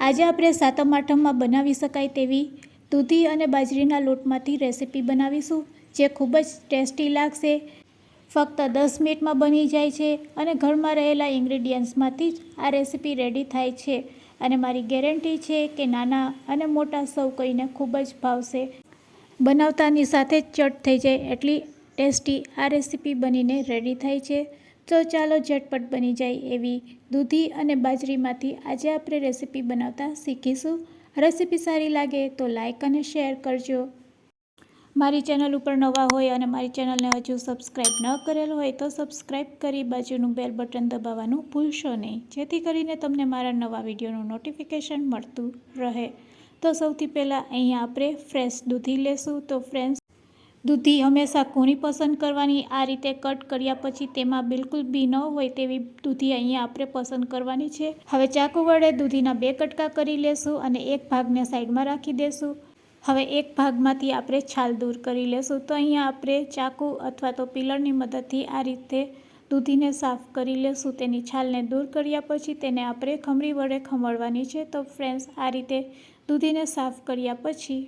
આજે આપણે સાતમ આઠમમાં બનાવી શકાય તેવી દૂધી અને બાજરીના લોટમાંથી રેસીપી બનાવીશું, જે ખૂબ જ ટેસ્ટી લાગશે. ફક્ત 10 મિનિટમાં બની જાય છે અને ઘરમાં રહેલા ઇન્ગ્રેડિયન્ટ્સમાંથી જ આ રેસીપી રેડી થાય છે. અને મારી ગેરંટી છે કે નાના અને મોટા સૌ કોઈને ખૂબ જ ભાવશે. બનાવતાની સાથે જ ચટ થઈ જાય એટલી ટેસ્ટી આ રેસીપી બનીને રેડી થાય છે. તો ચાલો ઝટપટ બની જાય એવી દૂધી અને બાજરીમાંથી આજે આપણે રેસીપી બનાવતા શીખીશું. રેસીપી સારી લાગે તો લાઈક અને શેર કરજો. મારી ચેનલ ઉપર નવા હોય અને મારી ચેનલને હજુ સબસ્ક્રાઈબ ન કરેલ હોય તો સબસ્ક્રાઈબ કરી બાજુનું બેલ બટન દબાવવાનું ભૂલશો નહીં, જેથી કરીને તમને મારા નવા વિડીયોનું નોટિફિકેશન મળતું રહે. તો સૌથી પહેલાં અહીંયા આપણે ફ્રેશ દૂધી લેશું. તો ફ્રેશ દૂધી હંમેશા કોની પસંદ કરવાની, આ રીતે કટ કર્યા પછી તેમાં બિલકુલ બી ન હોય તેવી દૂધી અહીંયા આપણે પસંદ કરવાની છે. હવે ચાકુ વડે દૂધીના 2 કટકા કરી લેશું અને એક ભાગને સાઈડમાં રાખી દેશું. હવે એક ભાગમાંથી આપણે છાલ દૂર કરી લેશું. તો અહીંયા આપણે ચાકુ અથવા તો પિલરની મદદથી આ રીતે દૂધીને સાફ કરી લેશું. તેની છાલને દૂર કર્યા પછી તેને આપણે ખમરી વડે ખમણવાની છે. તો ફ્રેન્ડ્સ, આ રીતે દૂધીને સાફ કર્યા પછી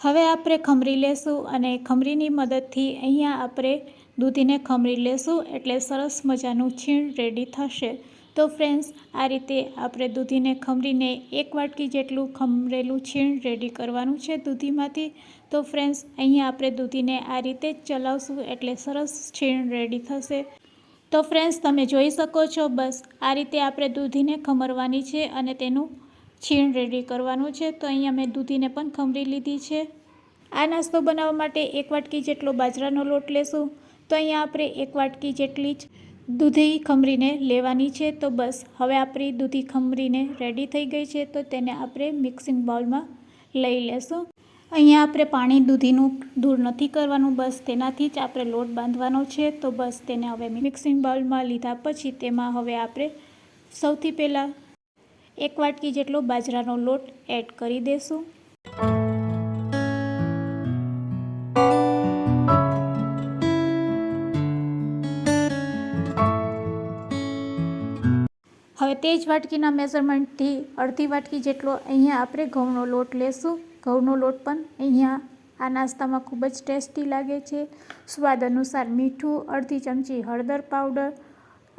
હવે આપણે ખમરી લેશું અને ખમરીની મદદથી અહીંયા આપણે દૂધીને ખમરી લેશું એટલે સરસ મજાનું છીણ રેડી થશે. તો ફ્રેન્ડ્સ, આ રીતે આપણે દૂધીને ખમરીને 1 વાટકી જેટલું ખમરેલું છીણ રેડી કરવાનું છે દૂધીમાંથી. તો ફ્રેન્ડ્સ, અહીંયા આપણે દૂધીને આ રીતે જ ચલાવશું એટલે સરસ છીણ રેડી થશે. તો ફ્રેન્ડ્સ, તમે જોઈ શકો છો, બસ આ રીતે આપણે દૂધીને ખમરવાની છે અને તેનું છીણ રેડી કરવાનું છે. તો અહીંયા મેં દૂધીને પણ ખમરી લીધી છે. આ નાસ્તો બનાવવા માટે 1 વાટકી જેટલો બાજરાનો લોટ લેશું. તો અહીંયા આપણે 1 વાટકી જેટલી જ દૂધી ખમરીને લેવાની છે. તો બસ હવે આપણી દૂધી ખમરીને રેડી થઈ ગઈ છે. તો તેને આપણે મિક્સિંગ બાઉલમાં લઈ લેશું. અહીંયા આપણે પાણી દૂધીનું દૂર નથી કરવાનું, બસ તેનાથી જ આપણે લોટ બાંધવાનો છે. તો બસ તેને હવે મિક્સિંગ બાઉલમાં લીધા પછી તેમાં હવે આપણે સૌથી પહેલાં 1 વાટકી જેટલો બાજરાનો લોટ એડ કરી દઈશું. હવે તે જ વાટકીના મેઝરમેન્ટથી અડધી વાટકી જેટલો અહીંયા આપણે ઘઉંનો લોટ લેશું. ઘઉંનો લોટ પણ અહીંયા આ નાસ્તામાં ખૂબ જ ટેસ્ટી લાગે છે. સ્વાદ અનુસાર મીઠું, અડધી ચમચી હળદર પાવડર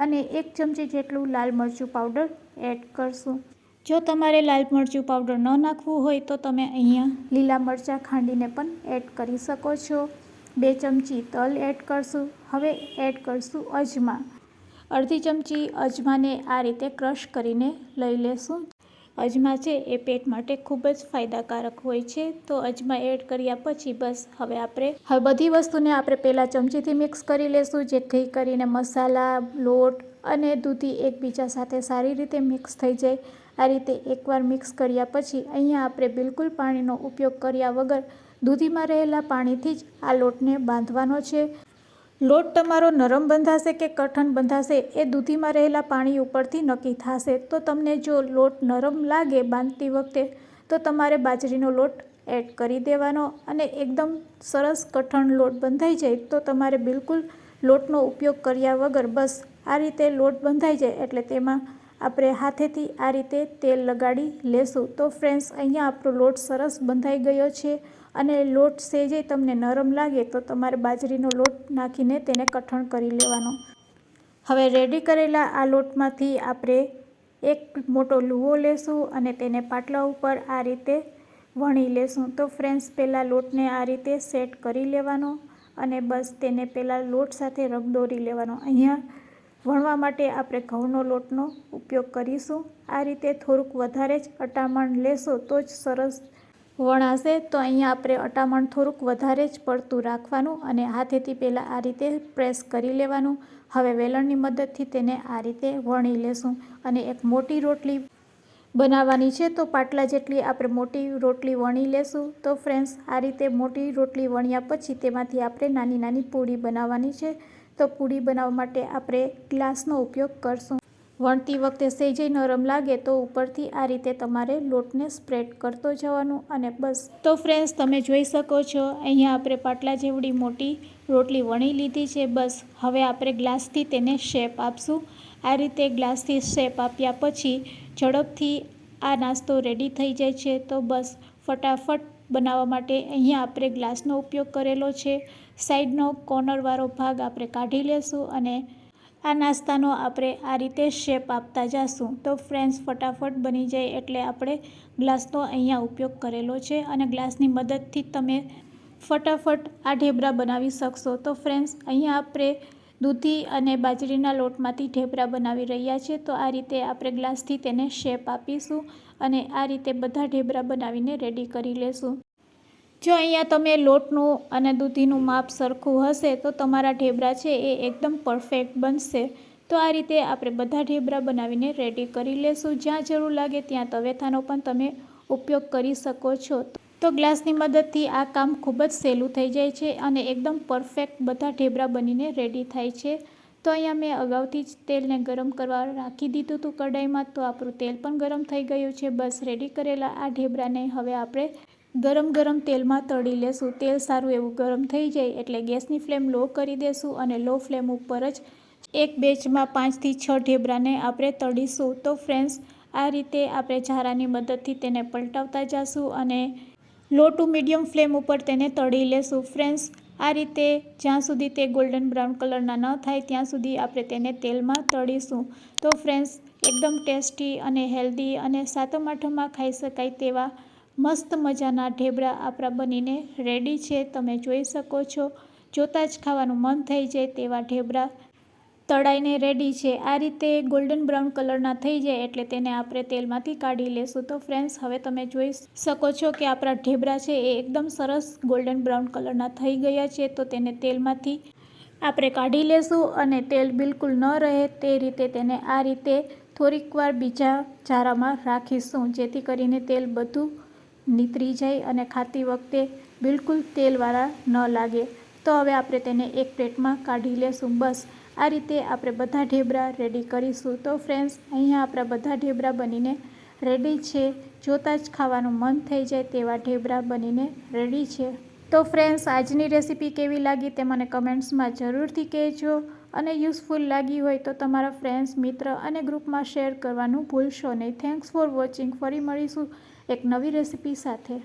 અને 1 ચમચી જેટલું લાલ મરચું પાવડર એડ કરશું. જો તમારે લાલ મરચું પાવડર ન નાખવું હોય તો તમે અહીંયા લીલા મરચાં ખાંડીને પણ એડ કરી શકો છો. 2 ચમચી તલ એડ કરશું. હવે એડ કરશું અજમા. અડધી ચમચી અજમાને આ રીતે ક્રશ કરીને લઈ લેશું. અજમા છે એ પેટ માટે ખૂબ જ ફાયદાકારક હોય છે. તો અજમા એડ કર્યા પછી બસ હવે બધી વસ્તુને આપણે પહેલાં ચમચીથી મિક્સ કરી લેશું, જેથી કરીને મસાલા, લોટ અને દૂધી એકબીજા સાથે સારી રીતે મિક્સ થઈ જાય. આ રીતે એકવાર મિક્સ કર્યા પછી અહીંયા આપણે બિલકુલ પાણીનો ઉપયોગ કર્યા વગર દૂધીમાં રહેલા પાણીથી જ આ લોટને બાંધવાનો છે. લોટ તમારો નરમ બંધાશે કે કઠણ બંધાશે એ દૂધીમાં રહેલા પાણી ઉપરથી નક્કી થશે. તો તમને જો લોટ નરમ લાગે બાંધતી વખતે તો તમારે બાજરીનો લોટ એડ કરી દેવાનો, અને એકદમ સરસ કઠણ લોટ બંધાઈ જાય તો તમારે બિલકુલ લોટનો ઉપયોગ કર્યા વગર બસ આ રીતે લોટ બંધાઈ જાય એટલે તેમાં આપણે હાથેથી આ રીતે તેલ લગાડી લેશું. તો ફ્રેન્ડ્સ, અહીંયા આપણો લોટ સરસ બંધાઈ ગયો છે અને લોટ સહેજે તમને નરમ લાગે તો તમારે બાજરીનો લોટ નાખીને તેને કઠણ કરી લેવાનો. હવે રેડી કરેલા આ લોટમાંથી આપણે એક મોટો લુવો લેશું અને તેને પાટલા ઉપર આ રીતે વણી લેશું. તો ફ્રેન્ડ્સ, પહેલાં લોટને આ રીતે સેટ કરી લેવાનો અને બસ તેને પહેલાં લોટ સાથે રગદોરી લેવાનો. અહીંયા વણવા માટે આપણે ઘઉંનો લોટનો ઉપયોગ કરીશું. આ રીતે થોડુંક વધારે જ અટામણ લેશો તો જ સરસ વણાશે. તો અહીંયા આપણે અટામણ થોડુંક વધારે જ પડતું રાખવાનું અને હાથેથી પહેલાં આ રીતે પ્રેસ કરી લેવાનું. હવે વેલણની મદદથી તેને આ રીતે વણી લેશું અને એક મોટી રોટલી બનાવવાની છે. તો પાટલા જેટલી આપણે મોટી રોટલી વણી લેશું. તો ફ્રેન્ડ્સ, આ રીતે મોટી રોટલી વણ્યા પછી તેમાંથી આપણે નાની નાની પૂરી બનાવવાની છે. તો પૂરી બનાવવા માટે આપણે ગ્લાસનો ઉપયોગ કરશું. વણતી વખતે સહેજે નરમ લાગે તો ઉપરથી આ રીતે તમારે લોટને સ્પ્રેડ કરતો જવાનું અને બસ. તો ફ્રેન્ડ્સ, તમે જોઈ શકો છો અહીંયા આપણે પાટલા જેવડી મોટી રોટલી વણી લીધી છે. બસ હવે આપણે ગ્લાસથી તેને શેપ આપશું. આ રીતે ગ્લાસથી શેપ આપ્યા પછી ઝડપથી આ નાસ્તો રેડી થઈ જાય છે. તો બસ ફટાફટ બનાવવા માટે અહીંયા આપણે ગ્લાસનો ઉપયોગ કરેલો છે. સાઈડનો કોર્નરવાળો ભાગ આપણે કાઢી લેશું અને આ નાસ્તાનો આપણે આ રીતે શેપ આપતા જઈશું. તો ફ્રેન્ડ્સ ફટાફટ બની જાય એટલે આપણે ગ્લાસનો અહીંયા ઉપયોગ કરેલો છે અને ગ્લાસની મદદથી તમે ફટાફટ આ ઢેબરા બનાવી શકશો. તો ફ્રેન્ડ્સ અહીંયા આપણે દૂધી અને બાજરીના લોટમાંથી ઢેબરા બનાવી રહ્યા છીએ. તો આ રીતે આપણે ગ્લાસથી તેને શેપ આપીશું અને આ રીતે બધા ઢેબરા બનાવીને રેડી કરી લેશું. જો અહીંયા તમે લોટનું અને દૂધીનું માપ સરખું હશે તો તમારા ઢેબરા છે એ એકદમ પરફેક્ટ બનશે. તો આ રીતે આપણે બધા ઢેબરા બનાવીને રેડી કરી લેશું. જ્યાં જરૂર લાગે ત્યાં તવેથાનો પણ તમે ઉપયોગ કરી શકો છો. તો ગ્લાસની મદદથી આ કામ ખૂબ જ સહેલું થઈ જાય છે અને એકદમ પરફેક્ટ બધા ઢેબરા બનીને રેડી થાય છે. તો અહીંયા મેં અગાઉથી જ તેલને ગરમ કરવા રાખી દીધું હતું કઢાઈમાં. તો આપણું તેલ પણ ગરમ થઈ ગયું છે. બસ રેડી કરેલા આ ઢેબરાને હવે આપણે ગરમ તેલમાં તળી લેશું. તેલ સારું એવું ગરમ થઈ જાય એટલે ગેસની ફ્લેમ લો કરી દેશું અને લો ફ્લેમ ઉપર જ એક બેચમાં 5 થી 6 ઢેબરાને આપણે તળીશું. તો ફ્રેન્ડ્સ આ રીતે આપણે ઝારાની મદદથી તેને પલટાવતા જઈશું અને લો ટુ મીડિયમ ફ્લેમ ઉપર તેને તળી લેશું. ફ્રેન્ડ્સ આ રીતે જ્યાં સુધી તે ગોલ્ડન બ્રાઉન કલરના ન થાય ત્યાં સુધી આપણે તેને તેલમાં તળીશું. તો ફ્રેન્ડ્સ એકદમ ટેસ્ટી અને હેલ્ધી અને સાતમ આઠમમાં ખાઈ શકાય તેવા મસ્ત મજાના ઢેબરા આપણા બનીને રેડી છે. તમે જોઈ શકો છો, જોતાં જ ખાવાનું મન થઈ જાય તેવા ઢેબરા તળાઈને રેડી છે. આ રીતે ગોલ્ડન બ્રાઉન કલરના થઈ જાય એટલે તેને આપણે તેલમાંથી કાઢી લેશું. તો ફ્રેન્ડ્સ હવે તમે જોઈ શકો છો કે આપણા ઢેબરા છે એ એકદમ સરસ ગોલ્ડન બ્રાઉન કલરના થઈ ગયા છે. તો તેને તેલમાંથી આપણે કાઢી લેશું અને તેલ બિલકુલ ન રહે તે રીતે તેને આ રીતે થોડીક વાર બીજા ઝારામાં રાખીશું, જેથી કરીને તેલ બધું નીતરી જાય અને ખાતી વખતે બિલકુલ તેલવાળા ન લાગે. તો હવે આપણે તેને એક પ્લેટમાં કાઢી લેશું. બસ આ રીતે આપણે બધા ઢેબરા રેડી કરીશું. તો ફ્રેન્ડ્સ અહીંયા આપણા બધા ઢેબરા બનીને રેડી છે. જોતાં જ ખાવાનું મન થઈ જાય તેવા ઢેબરા બનીને રેડી છે. તો ફ્રેન્ડ્સ આજની રેસીપી કેવી લાગી તે મને કમેન્ટ્સમાં જરૂરથી કહેજો અને યુઝફુલ લાગી હોય તો તમારા ફ્રેન્ડ્સ, મિત્ર અને ગ્રુપમાં શેર કરવાનું ભૂલશો નહીં. Thanks for watching. ફરી મળીશું એક નવી રેસીપી સાથે.